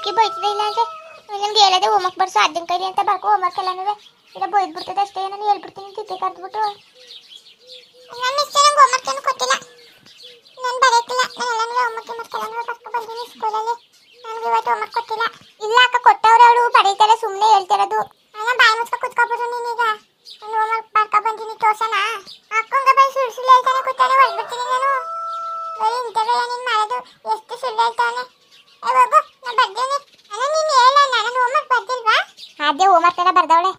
ಅಕ್ಕಿ ಬೈತದೆ ಇಲ್ಲ ಅಂದ್ರೆ ನನಗೆ ಹೇಳದೆ ಹೋಮ್ವರ್ಕ್ ಬರ್ಸು ಅಜ್ಜನ ಕೈಲಿ ಅಂತ ಬರ್ಕೊ ಹೋಮ್ವರ್ಕ್ ಎಲ್ಲನೂ ಇಲ್ಲ ಬೈದ್ ಬಿಡ್ತದೆ ಅಷ್ಟೇ ನಾನು ಹೇಳ್ಬಿಡ್ತೀನಿ ತಿದ್ದೆ ಕರೆದ್ಬಿಟ್ಟು ನನ್ನ ಮಿಸ್ಟರ್ ನಂಗೆ ಹೋಮ್ವರ್ಕ್ ಏನು ಕೊಟ್ಟಿಲ್ಲ ನಾನು ಬರೆಯಕ್ಕಿಲ್ಲ ನಾನು ಎಲ್ಲನೂ ಹೋಮ್ವರ್ಕ್ ಮಾಡ್ಕೊಳ್ಳೋಣ ಬರ್ಕೊ ಬಂದಿನಿ ಸ್ಕೂಲಲ್ಲಿ ನನಗೆ ಇವತ್ತು ಹೋಮ್ವರ್ಕ್ ಕೊಟ್ಟಿಲ್ಲ ಇಲ್ಲ ಅಕ್ಕ ಕೊಟ್ಟವ್ರೆ ಅವಳು ಬರೀತಾರೆ ಸುಮ್ಮನೆ ಹೇಳ್ತಿರೋದು ಅಲ್ಲ ಬಾಯಿ ಮುಚ್ಕ ಕುತ್ಕೊಬೋದು ನೀನೀಗ ನಾನು ಹೋಮ್ವರ್ಕ್ ಬರ್ಕೊ ಬಂದಿನಿ ತೋರ್ಸೋಣ ಅಕ್ಕಂಗೆ ಬೈ ಸುಳ್ಳು ಸುಳ್ಳು ಹೇಳ್ತಾನೆ ಕೂತಾನೆ ಹೊರಡ್ಬಿಡ್ತೀನಿ ನಾನು ಬರೀ ಇಂಥವೆಲ್ಲ ನೀನು ಮಾಡೋದು ಎಷ್ಟು ಸುಳ್ಳು ಹೇಳ್ತಾನೆ ಹೋಗು ನಾನು ಬರ್ದೇನೆ ಅಲ್ಲ ನೀನು ಹೇಳ ನಾನು ಹೋಮ್ವರ್ಕ್ ಬರ್ದಿಲ್ವಾ ಅದೇ ಹೋಮ್ವರ್ಕ್ ಎಲ್ಲ ಬರ್ದವಳೆ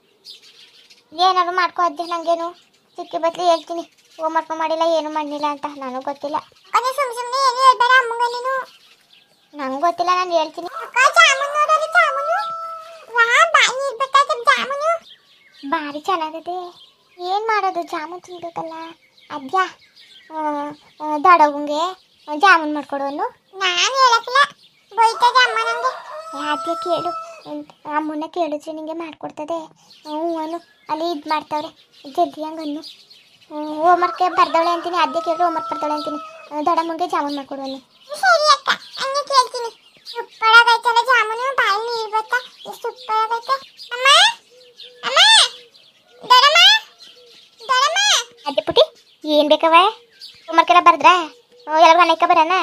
ಏನಾದ್ರು ಮಾಡ್ಕೊ ಅಜ್ಜಿ ನಂಗೇನು ಸಿಕ್ಕಿ ಬತ್ಲಿ ಹೇಳ್ತೀನಿ ಹೋಮ್ವರ್ಕ್ ಮಾಡಿಲ್ಲ ಏನು ಮಾಡಿಲ್ಲ ಅಂತ ನನಗೆ ಗೊತ್ತಿಲ್ಲ ಅದೇ ಸುಮ್ಮನೆ ಏನು ಹೇಳ್ಬೇಡ ಅಮ್ಮಂಗ ನೀನು ನಂಗೆ ಗೊತ್ತಿಲ್ಲ ನಾನು ಹೇಳ್ತೀನಿ ಭಾರಿ ಚೆನ್ನಾಗಿದೆ ಏನು ಮಾಡೋದು ಜಾಮೂನ್ ತಿನ್ಬೇಕಲ್ಲ ಅದ್ಯಾ ದೊಡ್ಡವಂಗೆ ಜಾಮೂನ್ ಮಾಡ್ಕೊಡೋನು ನಾನು ಹೇಳಕ್ಕಿಲ್ಲ ಬೈತದೆ ಅಮ್ಮ ನನಗೆ ಅದ್ಯ ಕೇಳು ಅಮ್ಮನ ಕೇಳಿದ್ರೆ ನಿಂಗೆ ಮಾಡ್ಕೊಡ್ತದೆ ಅನು ಅಲ್ಲಿ ಇದು ಮಾಡ್ತಾವ್ರೆ ಜಲ್ದಿ ಹಂಗನ್ನು ಹೋಮ್ವರ್ಕ್ ಬರ್ದವಳೆ ಅಂತೀನಿ ಅದ್ಯ ಕೇಳಿದ್ರೆ ಹೋಮ್ವರ್ಕ್ ಬರ್ದವಳೆ ಅಂತೀನಿ ದೊಡ್ಡಮ್ಮಂಗೆ ಜಾಮೂನ್ ಮಾಡ್ಕೊಡೋನು ಸರಿ ಅಕ್ಕ ಹಂಗೆ ಕೇಳ್ತೀನಿ ಸೂಪರಾಗೈತಲ್ಲ ಜಾಮೂನು ಬಾಯಿ ನೀರು ಬತ್ತಾ ಎಷ್ಟು ಸೂಪರಾಗೈತೆ ಅಮ್ಮ ಅಮ್ಮ ದೊಡ್ಡಮ್ಮ ದೊಡ್ಡಮ್ಮ ಅದೇ ಪುಟಿ ಏನು ಬೇಕವ ಹೋಮ್ವರ್ಕ್ ಎಲ್ಲ ಬರ್ದ್ರಾ ಎಲ್ಲರೂ ಅನೇಕ ಬರೋಣ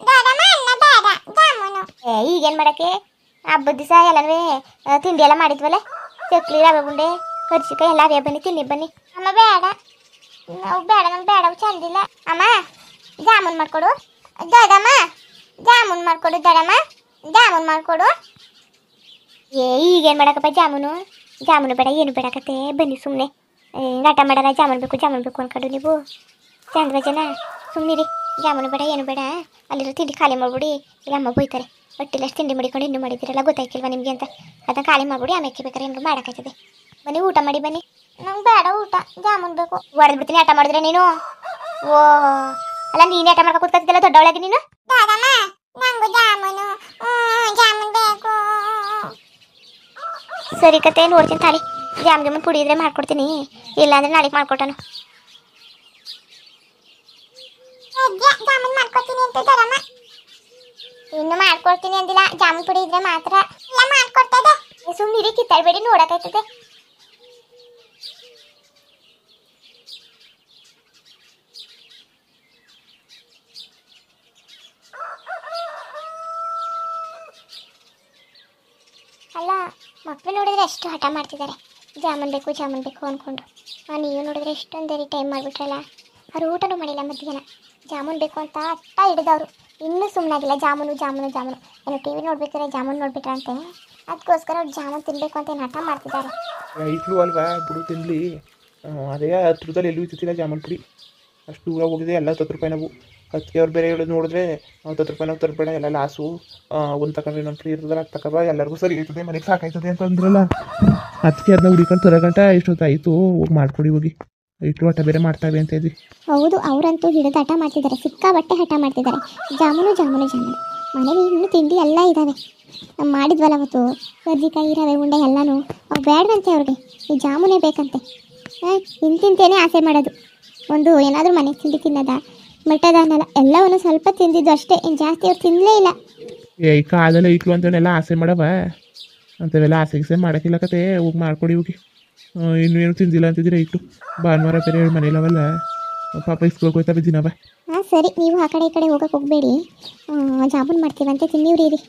ದೊಡ್ಡಮ್ಮ ಅನ್ನ ಬೇಡ ಜಾಮೂನು ಈಗೇನು ಮಾಡೋಕ್ಕೆ ಹಬ್ಬದ ದಿವಸ ಎಲ್ಲನೂ ತಿಂಡಿ ಎಲ್ಲ ಮಾಡಿದ್ವಲ್ಲ ಚಕ್ಲಿ ರವೆ ಉಂಡೆ ಕರ್ಜಿಕಾಯಿ ಎಲ್ಲ ಅವೇ ಬನ್ನಿ ತಿನ್ನಿ ಬನ್ನಿ ಅಮ್ಮ ಬೇಡ ನಾವು ಬೇಡ ನಮ್ಗೆ ಬೇಡ ಚಂದಿಲ್ಲ ಅಮ್ಮ ಜಾಮೂನ್ ಮಾಡಿಕೊಡು ದೊಡ್ಡಮ್ಮ ಜಾಮೂನ್ ಮಾಡಿಕೊಡು ದೊಡ್ಡಮ್ಮ ಜಾಮೂನ್ ಮಾಡಿಕೊಡು ಈಗೇನು ಮಾಡಕ್ಕಪ್ಪ ಜಾಮೂನು ಬೇಡ ಏನು ಬೇಡಕತ್ತೆ ಬನ್ನಿ ಸುಮ್ಮನೆ ನಾಟ ಮಾಡೋಣ ಜಾಮೂನು ಬೇಕು ಅನ್ಕೊಂಡು ನೀವು ಚಂದ ಜನ ಸುಮ್ಮನಿರಿ ಜಾಮೂನು ಬೇಡ ಏನು ಬೇಡ ಅಲ್ಲಿರೋ ತಿಂಡಿ ಖಾಲಿ ಮಾಡ್ಬಿಡಿ ಇಲ್ಲ ಅಮ್ಮ ಬೈತಾರೆ ಒಟ್ಟಿಲ್ಲಷ್ಟು ತಿಂಡಿ ಮಾಡಿಕೊಂಡು ಇನ್ನೂ ಮಾಡಿದ್ದೀರಲ್ಲ ಗೊತ್ತಾಯ್ತಿಲ್ವಾ ನಿಮಗೆ ಅಂತ ಅದನ್ನು ಖಾಲಿ ಮಾಡ್ಬಿಡಿ ಆಮೇಲೆ ಬೇಕಾದ್ರೆ ಏನಾರು ಮಾಡೋಕ್ಕಾಯ್ತದೆ ಬನ್ನಿ ಊಟ ಮಾಡಿ ಬನ್ನಿ ನಂಗೆ ಬೇಡ ಊಟ ಜಾಮೂನ್ ಬೇಕು ಹೊಡೆದ್ಬಿಡ್ತೀನಿ ಆಟ ಮಾಡಿದ್ರೆ ನೀನು ಓ ಅಲ್ಲ ನೀನು ಆಟ ಮಾಡ್ಕೊ ಕೂತ್ಕೊತಿದ್ದಲ್ಲ ದೊಡ್ಡವಳಾಗಿ ನೀನು ಜಾಮೂನ್ ಬೇಕು ಸರಿ ಕತೆ ನೋಡ್ತೀನಿ ತಾಳಿ ಜಾಮೂನ್ ಪುಡಿ ಇದ್ರೆ ಮಾಡ್ಕೊಡ್ತೀನಿ ಇಲ್ಲಾಂದ್ರೆ ನಾಳೆಗೆ ಮಾಡ್ಕೊಟ್ಟನು ಜಾಮೂನ್ ಮಾಡ್ಕೊಡ್ತೀನಿ ಅಂತ ದೊಡ್ಡಮ್ಮ ಇನ್ನು ಮಾಡ್ಕೊಡ್ತೀನಿ ಅಂದಿಲ್ಲ ಜಾಮೂನ್ ಪುಡಿ ಇದ್ರೆ ಮಾತ್ರ ಇಲ್ಲ ಮಾಡ್ಕೊಡ್ತದೆ ಸುಮ್ಮನಿರಿ ಕಿತ್ತಾಡ್ಬೇಡಿ ನೋಡಕ್ಕಾಯ್ತದೆ ಅಲ್ಲ ಮಕ್ಕಳು ನೋಡಿದ್ರೆ ಎಷ್ಟು ಹಠ ಮಾಡ್ತಿದ್ದಾರೆ ಜಾಮೂನ್ ಬೇಕು ಅಂದ್ಕೊಂಡು ನೀವು ನೋಡಿದ್ರೆ ಎಷ್ಟೊಂದೇರಿ ಟೈಮ್ ಮಾಡಿಬಿಟ್ರಲ್ಲ ಅವ್ರು ಊಟನೂ ಮಾಡಿಲ್ಲ ಮಧ್ಯಾಹ್ನ ಜಾಮೂನ್ ಬೇಕು ಅಂತ ಅಟ್ಟ ಹಿಡಿದವರು ಇನ್ನೂ ಸುಮ್ಮನಾಗಿಲ್ಲ ಜಾಮೂನು ಏನು ಟಿ ವಿ ನೋಡ್ಬೇಕಾದ್ರೆ ಜಾಮೂನ್ ನೋಡ್ಬಿಟ್ರಂತೆ ಅದಕ್ಕೋಸ್ಕರ ಅವ್ರು ಜಾಮೂನ್ ತಿನ್ನಬೇಕು ಅಂತ ಏನು ಹಠ ಮಾಡ್ತಿದ್ದಾರೆ ಇಟ್ಲು ಅಲ್ವಾ ಬಿಡು ತಿನ್ನಲಿ ಅದೇ 10 ರೂಪಾಯಲ್ಲಿ ಎಲ್ಲೂ ಇತ್ತಿಲ್ಲ ಜಾಮೂನ್ ಪುಡಿ ಅಷ್ಟು ದೂರ ಹೋಗಿದೆ ಎಲ್ಲ 10 ರೂಪಾಯಿ ನಾವು ಅದಕ್ಕೆ ಅವ್ರು ಬೇರೆ ಹೇಳೋದು ನೋಡಿದ್ರೆ 10 ರೂಪಾಯಿ ನಾವು ತರಬೇಡ ಎಲ್ಲ ಲಾಸು ಒಂದು ತಗೊಂಡ್ರೆ ಇನ್ನೊಂದು ಫ್ರೀ ಇರ್ತದಲ್ಲ ಅದು ತಗೋಬ ಎಲ್ಲರಿಗೂ ಸರಿ ಆಯ್ತದೆ ಮನೆಗೆ ಸಾಕಾಯ್ತದೆ ಅಂತ ಅಂದ್ರಲ್ಲ ಅದಕ್ಕೆ ಅದನ್ನ ಹುಡಿಕೊಂಡು ತರೋಗಂಟ ಇಷ್ಟೊತ್ತಾಯಿತು ಹೋಗಿ ಮಾಡ್ಕೊಡಿ ಹೋಗಿ ಇಟ್ಲು ಹಠ ಬೇರೆ ಮಾಡ್ತಾವೆ ಅಂತ ಇದ್ವಿ ಹೌದು ಅವರಂತೂ ಹಿಡಿದು ಹಠ ಮಾಡ್ತಿದ್ದಾರೆ ಸಿಕ್ಕಾಬಟ್ಟೆ ಹಠ ಮಾಡ್ತಿದ್ದಾರೆ ಜಾಮೂನು ಮನೇಲಿ ಇನ್ನೂ ತಿಂಡಿ ಎಲ್ಲ ಇದ್ದಾವೆ ಮಾಡಿದ್ವಲ್ಲ ಅವತ್ತು ಕರ್ಜಿಕಾಯಿ ರವೆ ಉಂಡೆ ಎಲ್ಲನೂ ಅವು ಬೇಡವಂತೆ ಅವ್ರಿಗೆ ಈ ಜಾಮೂನೇ ಬೇಕಂತೆ ಇಂತಿಂತೇನೆ ಆಸೆ ಮಾಡೋದು ಒಂದು ಏನಾದರೂ ಮನೆಗೆ ತಿಂಡಿ ತಿನ್ನೋದ ಮಟ್ಟದ ಅನ್ನಲ್ಲ ಎಲ್ಲವನ್ನು ಸ್ವಲ್ಪ ತಿಂದಿದ್ದು ಅಷ್ಟೇ ಇನ್ನು ಜಾಸ್ತಿ ಅವ್ರು ತಿನ್ನಲೇ ಇಲ್ಲ ಈ ಕಾಲೆಲ್ಲ ಇಟ್ಲು ಅಂತವನ್ನೆಲ್ಲ ಆಸೆ ಮಾಡವ ಅಂಥವೆಲ್ಲ ಆಸೆ ಮಾಡೋಕ್ಕಿಲ್ಲ ಕತೆ ಹೋಗಿ ಮಾಡ್ಕೊಡಿ ಹೋಗಿ ಇನ್ನೇನು ತಿಂದಿಲ್ಲ ಅಂತಿದ್ದೀರ ಇಟ್ಟು ಭಾನುವಾರ ಬೇರೆ ಮನೇಲವಲ್ಲ ಪಾಪ ಇಸ್ಕೊಳಕ್ಕೆ ಹೋಯ್ತವೆ ದಿನವ ಹಾಂ ಸರಿ ನೀವು ಆ ಕಡೆ ಈ ಕಡೆ ಹೋಗಕ್ಕೆ ಹೋಗಬೇಡಿ ಜಾಮೂನ್ ಮಾಡ್ತೀವಂತೆ ತಿನ್ನಿವ್ರಿ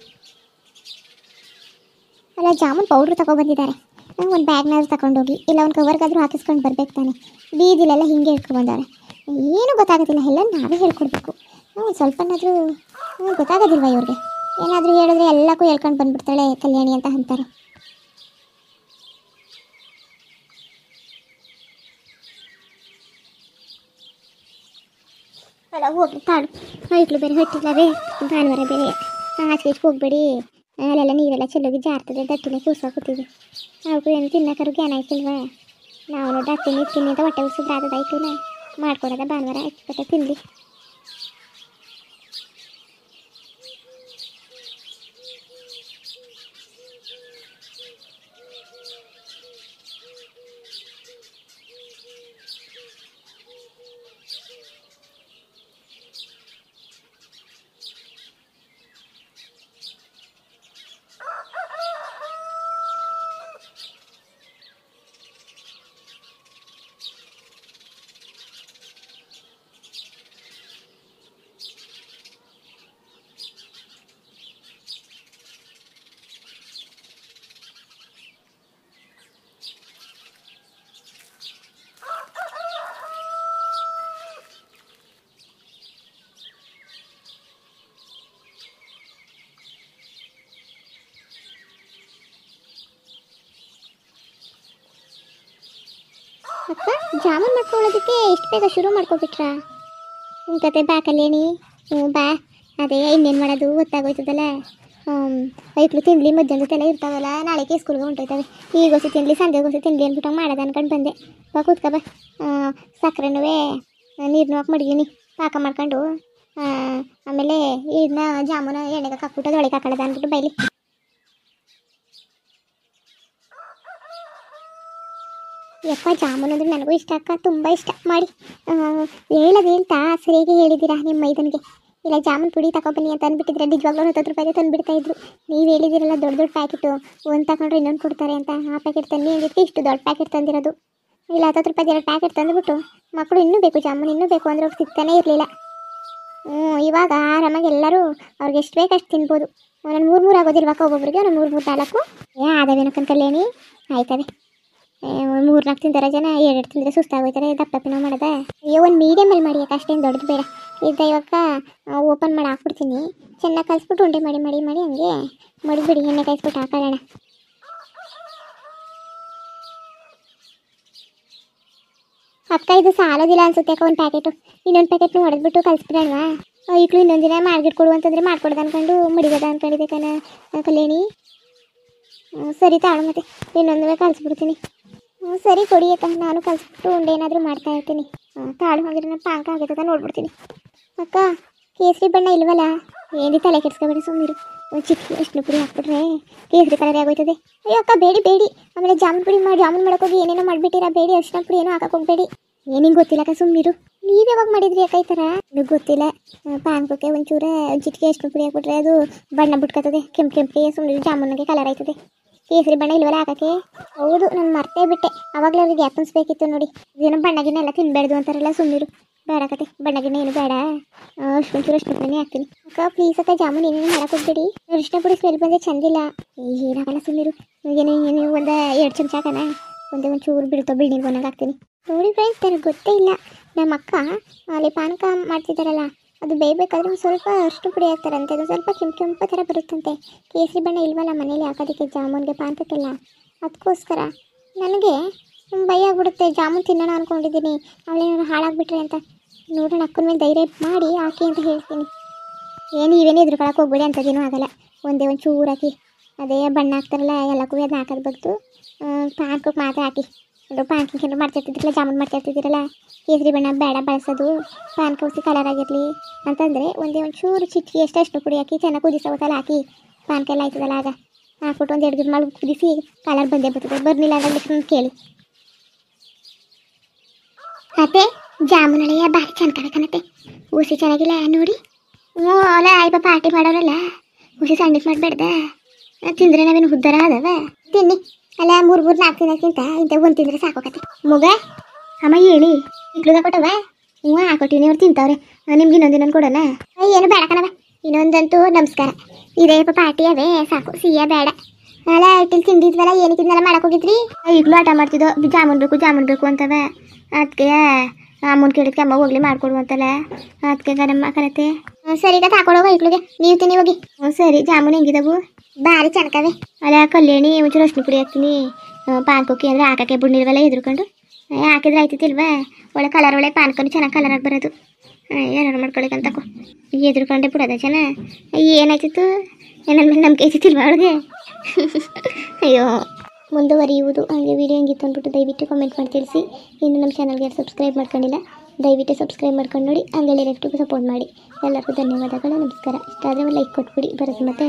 ಅಲ್ಲ ಜಾಮೂನ್ ಪೌಡ್ರು ತಗೊಬಂದಿದ್ದಾರೆ ಒಂದು ಬ್ಯಾಗ್ನಾದ್ರು ತಗೊಂಡೋಗಿ ಇಲ್ಲ ಒಂದು ಕವರ್ಗಾದರೂ ಹಾಕಿಸ್ಕೊಂಡು ಬರ್ಬೇಕು ತಾನೆ ಬೀದಿಲೆಲ್ಲ ಹಿಂಗೆ ಇಟ್ಕೊಬಂದವ್ರೆ ಏನೂ ಗೊತ್ತಾಗೋದಿಲ್ಲ ಎಲ್ಲ ನಾವೇ ಹೇಳ್ಕೊಡ್ಬೇಕು ಸ್ವಲ್ಪನಾದರೂ ಗೊತ್ತಾಗೋದಿಲ್ವ ಇವ್ರಿಗೆ ಏನಾದರೂ ಹೇಳಿದ್ರೆ ಎಲ್ಲಕ್ಕೂ ಹೇಳ್ಕೊಂಡು ಬಂದುಬಿಡ್ತಾಳೆ ಕಲ್ಯಾಣಿ ಅಂತ ಅಂತಾರೆ ಅಲ್ಲ ಹೋಗಿ ತಾಳು ಇಟ್ಲು ಬೇರೆ ಹೊಟ್ಟಿಲ್ಲವೇ ಭಾನುವಾರ ಬೇರೆ ಆಚೆ ಹೋಗಬೇಡಿ ಅಲ್ಲೆಲ್ಲ ನೀರೆಲ್ಲ ಚೆಲ್ಲೋಗಿ ಜಾರ್ತದೆ ದಟ್ಟಿನ ಕೂತ್ಕೊತೀವಿ ಅವ್ರಿಗೂ ಏನು ತಿನ್ನೋಕ್ಕಾರು ಜ್ಞಾನ ಆಯ್ತಿಲ್ವಾ ನಾವು ನೋಡಿ ತಿನ್ನಿ ಅಂತ ಹೊಟ್ಟೆ ಉಸಿದ್ರೆ ಆದದಾಯ್ತಿಲ್ಲ ಮಾಡ್ಕೊಡೋದ ಭಾನುವಾರ ಅಚ್ಚುಕಟ್ಟೆ ತಿನ್ನಲಿ ಅಕ್ಕ ಜಾಮೂನ್ ಮಾಡ್ಕೊಳ್ಳೋದಕ್ಕೆ ಇಷ್ಟು ಬೇಗ ಶುರು ಮಾಡ್ಕೊಬಿಟ್ರಾ? ನಿಮ್ಮ ಕತೆ ಬಾಕಲ್ಲೇನಿ. ಹ್ಞೂ ಬಾ. ಅದೇ ಇನ್ನೇನು ಮಾಡೋದು ಗೊತ್ತಾಗೋಯ್ತದಲ್ಲ. ಐಕ್ಳು ತಿನ್ಲಿ ಮಧ್ಯಾಹ್ನದೆಲ್ಲ ಇರ್ತಾವಲ್ಲ, ನಾಳೆಗೆ ಸ್ಕೂಲ್ಗೆ ಹೊಂಟೋಯ್ತವೆ. ಈಗೋಸಿ ತಿನ್ಲಿ ಸಂಜೆಗೋಸಿ ತಿನ್ಲಿ ಅಂದ್ಬಿಟ್ಟು ಮಾಡೋದು ಅನ್ಕೊಂಡು ಬಂದೆ. ಬಾ ಕೂತ್ಕ ಬಾ. ಸಕ್ಕರೆನೂ ನೀರನ್ನು ಹಾಕಿ ಮಡಗೀನಿ ಪಾಕ ಮಾಡ್ಕೊಂಡು. ಆಮೇಲೆ ಇದನ್ನ ಜಾಮೂನ ಎಣ್ಣೆಗೆ ಹಾಕ್ಬಿಟ್ಟು ಅದು ಒಳಗೆ ಹಾಕೊಳ್ಳೋದು ಅಂದ್ಬಿಟ್ಟು ಬೈಲಿ. ಯಪ್ಪ ಜಾಮೂನು ಅಂದರೆ ನನಗೂ ಇಷ್ಟ ಅಕ್ಕ, ತುಂಬ ಇಷ್ಟ. ಮಾಡಿ ಹೇಳೋದು ಹೇಳ್ತಾ ಸರಿಯಾಗಿ ಹೇಳಿದ್ದೀರಾ ನಿಮ್ಮ ಮೈದನಿಗೆ. ಇಲ್ಲ ಜಾಮೂನ್ ಪುಡಿ ತಗೊಬನ್ನಿ ಅಂತ ಅಂದ್ಬಿಟ್ಟಿದ್ರೆ ನಿಜವಾಗ್ಲೂ 10 ರೂಪಾಯಿಗೆ ತಂದುಬಿಡ್ತಾ ಇದ್ರು. ನೀವು ಹೇಳಿದಿರಲ್ಲ ದೊಡ್ಡ ದೊಡ್ಡ ಪ್ಯಾಕೆಟು, ಒಂದು ತಗೊಂಡ್ರೆ ಇನ್ನೊಂದು ಕೊಡ್ತಾರೆ ಅಂತ. ಆ ಪ್ಯಾಕೆಟ್ ತನ್ನಿ ಅಂದಿತ್ತು, ಇಷ್ಟು ದೊಡ್ಡ ಪ್ಯಾಕೆಟ್ ತಂದಿರೋದು. ಇಲ್ಲ 10 ರೂಪಾಯಿಗೆ 2 ಪ್ಯಾಕೆಟ್ ತಂದುಬಿಟ್ಟು ಮಕ್ಕಳು ಇನ್ನೂ ಬೇಕು ಜಾಮೂನು ಇನ್ನೂ ಬೇಕು ಅಂದರೆ ಅವ್ರು ಸಿಗ್ತಾನೇ ಇರಲಿಲ್ಲ. ಇವಾಗ ಆರಾಮಾಗಿ ಎಲ್ಲರೂ ಅವ್ರಿಗೆ ಎಷ್ಟು ಬೇಕು ಅಷ್ಟು ತಿನ್ಬೋದು. ನಾನು 3 ಆಗೋದಿಲ್ವಾಕ ಒಬ್ಬೊಬ್ರಿಗೆ, ನಾನು 3 4 ಆದವೇನೋ ಕಲ್ಯಾಣಿ ಆಯ್ತವೆ. 3-4 ತಿಂತಾರೆ ಜನ, 2 ತಿಂದರೆ ಸುಸ್ತಾಗೋಯ್ತಾರೆ. ದಪ್ಪ ನಾವು ಮಾಡೋದ. ಅಯ್ಯೋ ಒಂದು ಮೀಡಿಯಮಲ್ಲಿ ಮಾಡಿ ಯಾಕೆ, ಅಷ್ಟೇನು ದೊಡ್ಡದು ಬೇಡ. ಇದ್ದ ಇವಾಗ ಓಪನ್ ಮಾಡಿ ಹಾಕ್ಬಿಡ್ತೀನಿ. ಚೆನ್ನಾಗಿ ಕಲಿಸ್ಬಿಟ್ಟು ಉಂಡೆ ಮಾಡಿ ಮಾಡಿ ಮಾಡಿ ಹಂಗೆ ಮಡಿಬಿಡಿ, ಎಣ್ಣೆ ಕಾಯಿಸ್ಬಿಟ್ಟು ಹಾಕೊಳ್ಳೋಣ. ಅಕ್ಕ ಇದು ಸಾಲೋದಿಲ್ಲ ಅನ್ಸುತ್ತೆ ಅಕ್ಕ, ಒಂದು ಪ್ಯಾಕೆಟು ಇನ್ನೊಂದು ಪ್ಯಾಕೆಟ್ನು ಹೊಡೆದ್ಬಿಟ್ಟು ಕಲಿಸ್ಬಿಡೋಣವಾ? ಈಗಲೂ ಇನ್ನೊಂದು ದಿನ ಮಾಡ್ಗಿಟ್ಕೊಡು ಅಂತಂದರೆ ಮಾಡ್ಕೊಡ್ದು ಅಂದ್ಕೊಂಡು ಮಡಿಗೋದ ಅಂದ್ಕೊಂಡಿದ್ದೆ ಕಲ್ಯಾಣಿ. ಸರಿ ತಾಳು ಮತ್ತೆ ಇನ್ನೊಂದು ಕಲಿಸ್ಬಿಡ್ತೀನಿ. ಸರಿ ಕೊಡಿ ಅಕ್ಕ, ನಾನು ಕಲಿಸ್ಬಿಟ್ಟು ಉಂಡೆ ಏನಾದರೂ ಮಾಡ್ತಾ ಇರ್ತೀನಿ. ತಾಳು ಹಾಗಿದ್ರೆ ನಾನು ಪಾಕ ಆಗಿರ್ತದ ನೋಡ್ಬಿಡ್ತೀನಿ. ಅಕ್ಕ ಕೇಸರಿ ಬಣ್ಣ ಇಲ್ವಲ್ಲ? ಏನಿ ತಲೆ ಕೆಡ್ಸ್ಕೊಬೇಡಿ ಸುಮ್ಮನಿರು. ಒಂದು ಚಿಕ್ಕ ಅಷ್ಟು ಪುಡಿ ಹಾಕ್ಬಿಟ್ರೆ ಕೇಸರಿ ಕಲರ್ ಆಗೋಯ್ತದೆ. ಅಯ್ಯೋ ಅಕ್ಕ ಬೇಡಿ ಬೇಡಿ. ಆಮೇಲೆ ಜಾಮೂನ್ ಪುಡಿ ಮಾಡಿ ಜಾಮೂನ್ ಮಾಡೋಕ್ಕೋಗಿ ಏನೇನೋ ಮಾಡಿಬಿಟ್ಟಿರ, ಬೇಡಿ ಅರ್ಶಿನ ಪುಡಿ ಏನೋ ಹಾಕಕ್ಕೆ ಹೋಗ್ಬೇಡಿ. ಏನಿಂಗೆ ಗೊತ್ತಿಲ್ಲ ಅಕ್ಕ ಸುಮ್ಮನಿರು. ನೀವು ಯಾವಾಗ ಮಾಡಿದ್ರಿ ಅಕ್ಕ ಈ ಥರ? ನನಗೆ ಗೊತ್ತಿಲ್ಲ. ಪಾನ್ಕಕ್ಕೆ ಒಂಚೂರ ಚಿಟಿಕೆ ಅಷ್ಟು ಪುಡಿ ಹಾಕ್ಬಿಟ್ರೆ ಅದು ಬಣ್ಣ ಬಿಟ್ಕೊತದೆ, ಕೆಂಪಿಗೆ. ಸುಮ್ಮನಿರು, ಜಾಮೂನಿಗೆ ಕಲರ್ ಆಯ್ತದೆ. ಕೇಸರಿ ಬಣ್ಣ ಇಲ್ವಲ್ಲ ಹಾಕಕ್ಕೆ? ಹೌದು ನಾನು ಮರ್ತೇ ಬಿಟ್ಟೆ. ಅವಾಗಲೇ ಅವ್ರಿಗೆ ಬೇಕಿತ್ತು ನೋಡಿ. ಏನೋ ಬಣ್ಣಗಿನ ಎಲ್ಲ ತಿನ್ಬೇಡ್ದು ಅಂತಾರಲ್ಲ, ಸುಮ್ಮನಿರು. ಬೇಡ ಕತೆ, ಬಣ್ಣಗಿನ ಏನು ಬೇಡ. ಅಷ್ಟು ಪುಡಿನೇ ಹಾಕ್ತೀನಿ. ಅಕ್ಕ ಪ್ಲೀಸ್ ಅಕ್ಕ, ಜಾಮೂನ್ ಏನೇನು ಮಾಡಕ್ಕೆ ಹೋಗ್ಬೇಡಿ. ಅರಿಶಿನ ಪುಡಿ ಸ್ಮೆಲ್ ಬಂದರೆ ಚಂದಿಲ್ಲ. ಏನಾಗಲ್ಲ ಸುಮ್ಮನಿರು. ಏನು ಒಂದು 2 ಚಮಚ ಹಾಕೋಣ. ಒಂಚೂರು ಬಿಡುತ್ತೋ ಬಿಲ್ಡಿಂಗ್ ಬಂದಾಗ ಹಾಕ್ತೀನಿ. ನೋಡಿ ಫ್ರೆಂಡ್ಸ್, ನನಗೆ ಗೊತ್ತೇ ಇಲ್ಲ. ನಮ್ಮ ಅಕ್ಕ ಅಲ್ಲಿ ಪಾನಕ ಮಾಡ್ತಿದ್ದಾರಲ್ಲ, ಅದು ಬೇಯಬೇಕಾದ್ರೆ ಒಂದು ಸ್ವಲ್ಪ ಅಷ್ಟು ಪುಡಿ ಹಾಕ್ತಾರಂತೆ. ಅದು ಸ್ವಲ್ಪ ಕೆಂಪು ಥರ ಬರುತ್ತಂತೆ. ಕೇಸರಿ ಬಣ್ಣ ಇಲ್ವಲ್ಲ ಮನೇಲಿ ಹಾಕೋದಕ್ಕೆ ಜಾಮೂನ್ಗೆ ಪಾನಕಕ್ಕೆಲ್ಲ, ಅದಕ್ಕೋಸ್ಕರ ನನಗೆ ಭಯ ಆಗ್ಬಿಡುತ್ತೆ. ಜಾಮೂನ್ ತಿನ್ನೋಣ ಅಂದ್ಕೊಂಡಿದ್ದೀನಿ, ಅವಳೇನಾದ್ರು ಹಾಳಾಗ್ಬಿಟ್ರೆ ಅಂತ. ನೋಡೋಣ, ಅಕ್ಕನ ಮೇಲೆ ಧೈರ್ಯ ಮಾಡಿ ಹಾಕಿ ಅಂತ ಹೇಳ್ತೀನಿ. ಏನು ಇವೇನೇ ಎದುರುಕೊಳಕ್ಕೆ ಹೋಗ್ಬೇಡಿ, ಅಂಥದ್ದೇನೂ ಆಗಲ್ಲ. ಒಂದು ಚೂರು ಹಾಕಿ, ಅದೇ ಬಣ್ಣ ಹಾಕ್ತಾರಲ್ಲ ಎಲ್ಲಕ್ಕೂ ಅದನ್ನ ಹಾಕೋದು ಬಗ್ತು ಪಾನಕಕ್ಕೆ ಮಾತ್ರ ಹಾಕಿ. ಅದು ಪಾನಕಕ್ಕೆ ಏನಾರು ಮಾಡ್ತಾಯಿರ್ತಿದ್ರಲ್ಲ, ಜಾಮೂನ್ ಮಾಡ್ತಾಯಿರ್ತಿದ್ದೀರಲ್ಲ, ಕೇಸರಿ ಬಣ್ಣ ಬೇಡ ಬಳಸೋದು, ಪಾನಕ ಉಸಿ ಕಲರ್ ಆಗಿರಲಿ ಅಂತಂದರೆ ಒಂಚೂರು ಚಿಟಿಕೆ ಅಷ್ಟು ಪುಡಿ ಹಾಕಿ ಚೆನ್ನಾಗಿ ಕುದಿಸೋತಲ್ಲ ಹಾಕಿ, ಪಾನಕ ಎಲ್ಲ ಆಯ್ತದಲ್ಲ ಆಗ ಹಾಕ್ಬಿಟ್ಟು 1 2 ಮಾಡಿ ಕುದಿಸಿ ಕಲರ್ ಬಂದೇ ಬರ್ತದೆ. ಬರ್ನಿಲ್ಲ ಅಂದರೆ ಕೇಳಿ. ಅತ್ತೆ ಜಾಮೂನಳೆಯ ಭಾರಿ ಚೆನ್ನಾಗಿ ಕಣತ್ತೆ. ಉಸಿ ಚೆನ್ನಾಗಿಲ್ಲ ನೋಡಿ. ಅಲ್ಲ ಆಯ್ಪ ಪಾರ್ಟಿ ಮಾಡೋರಲ್ಲ, ಉಸಿ ಸಣ್ಣಕ್ಕೆ ಮಾಡಬೇಡ್ದ. ತಿಂದರೆ ನಾವೇನು ಉದ್ದಾರ ಅದಾವ? ತಿನ್ನಿ. ಅಲ್ಲ 3 4 ತಿನ್ನೋಕ್ಕಿಂತ ಇಂಥ 1 ತಿಂದರೆ ಸಾಕೋಕತ್ತೆ. ಮಗ ಅಮ್ಮ ಹೇಳಿ ಇಕ್ಳುಗ ಕೊಟ್ಟವ? ಹಾಕೊಟ್ಟಿನಿ, ಅವ್ರು ತಿಂತವ್ರೆ. ನಿಮ್ಗೆ ಇನ್ನೊಂದು ಕೊಡೋಣ? ಏನು ಬೇಡ ಕಣವ, ಇನ್ನೊಂದಂತೂ ನಮಸ್ಕಾರ. ಇದೇ ಪಾರ್ಟಿ ಅವೇ ಸಾಕು, ಸಿಹಿಯ ಬೇಡ. ಅಲ್ಲ ಇಟ್ಟಿಲ್ಲಿ ತಿಂದಿದ್ವಲ್ಲ, ಏನಕ್ಕಿದ್ನೆಲ್ಲ ಮಾಡಕ್ಕೆ ಹೋಗಿದ್ರಿ? ಈಗಲೂ ಆಟ ಮಾಡ್ತಿದ್ದೋ, ಜಾಮೂನ್ ಬೇಕು ಅಂತವ. ಅದಕ್ಕೆ ಅಮ್ಮನ ಕೇಳಿದ್ಕೆ ಅಮ್ಮ ಹೋಗ್ಲಿ ಮಾಡ್ಕೊಡು ಅಂತಲ್ಲ, ಅದಕ್ಕೆ ನಮ್ಮ ಕರತೆ. ಸರಿ ಈಗ ತಾಕೊಡೋಗ ಇಕ್ಳಿಗೆ, ನೀವು ತಿನ್ನಿ ಹೋಗಿ. ಸರಿ. ಜಾಮೂನ್ ಹೆಂಗಿದವು? ಭಾರಿ ಚೆನ್ನಕವೆ. ಅಲ್ಲ ಕಲ್ಯಾಣಿ ಒಂಚೂರು ಅರ್ಶಿನ ಪುಡಿ ಹಾಕ್ತೀನಿ ಪಾನ್ಕೋಕಿ ಅಂದರೆ ಹಾಕಕ್ಕೆ ಬಿಡ್ನಿಲ್ವಲ್ಲ ಎದ್ರುಕೊಂಡು ಹಾಕಿದ್ರೆ ಆಯ್ತಿಲ್ವಾ? ಒಳ್ಳೆ ಕಲರ್, ಒಳ್ಳೆ ಪಾನ್ಕನು ಚೆನ್ನಾಗಿ ಕಲರ್ ಆಗಿ ಬರೋದು. ಏನಾರು ಮಾಡ್ಕೊಳಿಕಂತ ಎದ್ರುಕೊಂಡೆ ಬಿಡೋದ ಜನ. ಏನಾಯ್ತಿತ್ತು? ನನ್ನ ಮೇಲೆ ನಂಬಿಕೆ ಐತಿಲ್ವಾ ಅವಳಿಗೆ? ಅಯ್ಯೋ, ಮುಂದುವರಿಯುವುದು. ಹಾಗೆ ವಿಡಿಯೋ ಹೆಂಗಿತ್ತು ಅಂದ್ಬಿಟ್ಟು ದಯವಿಟ್ಟು ಕಮೆಂಟ್ ಮಾಡಿ ತಿಳಿಸಿ. ಇನ್ನು ನಮ್ಮ ಚಾನಲ್ಗೆ ಸಬ್ಸ್ಕ್ರೈಬ್ ಮಾಡ್ಕೊಂಡಿಲ್ಲ, ದಯವಿಟ್ಟು ಸಬ್ಸ್ಕ್ರೈಬ್ ಮಾಡ್ಕೊಂಡು ನೋಡಿ. ಹಂಗೆ ಡೈರೆಕ್ಟಿಗೂ ಸಪೋರ್ಟ್ ಮಾಡಿ. ಎಲ್ಲರಿಗೂ ಧನ್ಯವಾದಗಳು, ನಮಸ್ಕಾರ. ಇಷ್ಟ ಆದರೆ ಒಂದು ಲೈಕ್ ಕೊಟ್ಬಿಡಿ. ಬರೋದು ಮತ್ತೆ.